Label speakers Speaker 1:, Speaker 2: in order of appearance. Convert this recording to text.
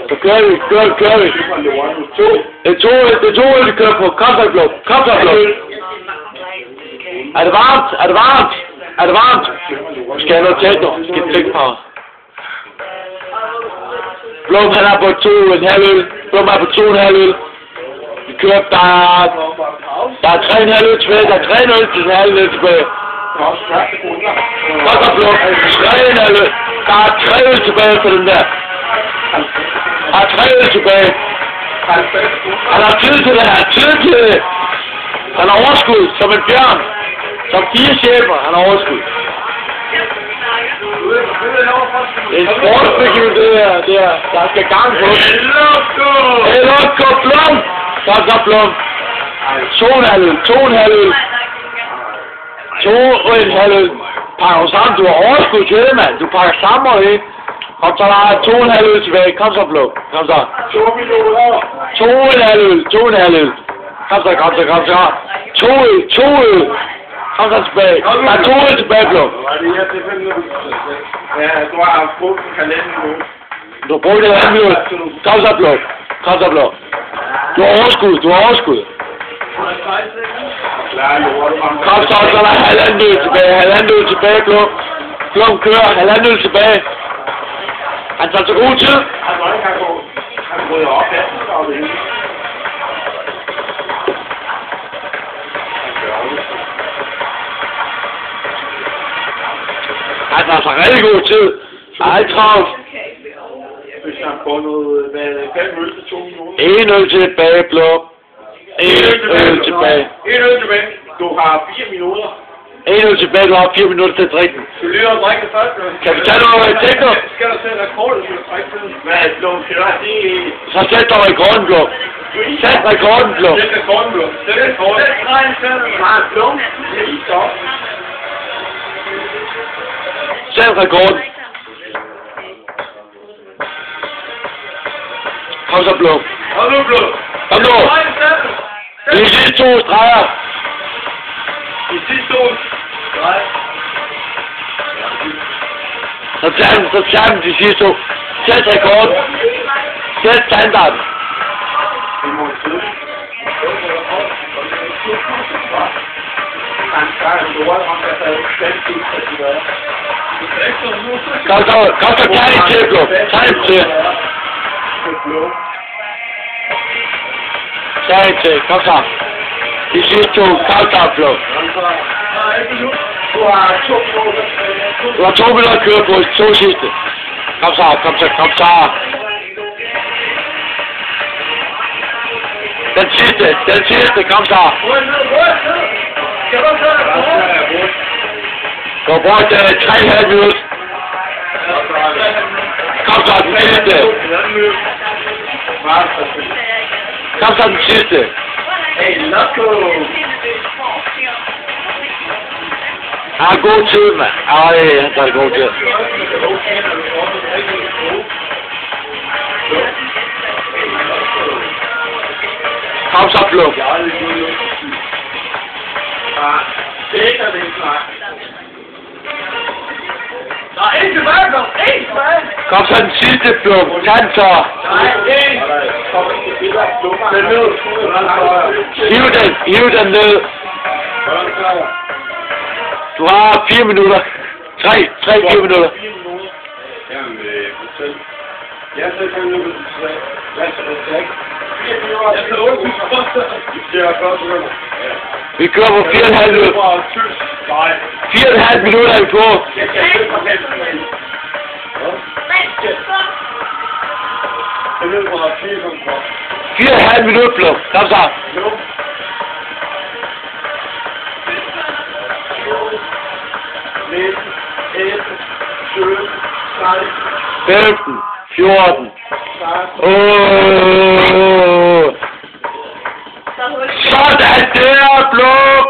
Speaker 1: Så kører vi. Det er 2 vi kører på. Kom så, Blå. Er det varmt? Skal jeg have noget tæt nu? Skal jeg tænke på? Blom han er på 2,5 øl. Blom er på 2,5 øl. Vi kører, der er 3,5 øl tilbage. Der er 3 øl til en halv øl tilbage. Kom så, Blom. 3,5 øl. Der er 3 øl tilbage for den der. Der er 3 øl tilbage. Han har tid til det her. Han har overskud som en bjørn. Som 4 chefer. Han har overskud. Det er en sportsbygning, det her. Der skal gang på. Hey, Lukko, Blom! Kom så, Blom. 2,5 øl. 2,5 øl. Pakker sammen, du har overskud til det, mand. Du pakker sammen og det. Kom så, der er 2,5 øl tilbage. Kom så, Blom. Kom så. 2,5 øl. Kom så. 2 øl. Kom så tilbage. Der er 2 øl tilbage, Blom.
Speaker 2: Ja, du har brugt kalenderen nu.
Speaker 1: Du har brugt det 1 minut. Kom så, Blom. Du har overskud. Kom så, der er 1,5 øl tilbage, Blom. Blom kører, 1,5 øl tilbage. Han tager så god tid.
Speaker 2: Han rydder op af det.
Speaker 1: Han tager så rigtig god tid. Ej, travlt.
Speaker 2: Hvis han får noget, 5 øl til 2 minutter.
Speaker 1: 1 øl tilbage, Blom. 1 øl tilbage.
Speaker 2: Du har 4 minutter.
Speaker 1: 1 øl tilbage, du har 4 minutter til at drikke den.
Speaker 2: Du lyder at drikke det først.
Speaker 1: Kan vi tage noget tekno?
Speaker 2: Skal du sætte rekord, hvis du drikker det? Hvad er det, skal du have det?
Speaker 1: Så sæt dig rekorden, Blom. Sæt rekorden, Blom.
Speaker 2: Sæt rekorden, Blom. Sæt
Speaker 1: rekorden. Kom så, Blom.
Speaker 2: Kom nu.
Speaker 1: Det er de sidste 2 streger. Så tager den de sidste 2. Sæt rekorden. Sæt standarden. Kom så, tag en til, Blom. Tag en til, kom så. De sidste 2, kom så, Blom. Du har 2 minutter at køre på, 2 sidste. Kom så. Den sidste, kom så. Du har brugt 3,5 minutter. Kom så, den sidste. Kom så, den sidste.
Speaker 2: Hey, Lukko!
Speaker 1: Han har god tid, mand. Ej, han tager god tid. Kom så, Blom. Kom så, den sidste, Blom. Tag den så. Hiv den ned. Du har 4 minutter. 3-4 minutter. Vi kører på 4,5 minutter. 4,5 minutter er vi på. 4,5 minutter, Blom. Kom så. 15, 14. Sådan der, Blom!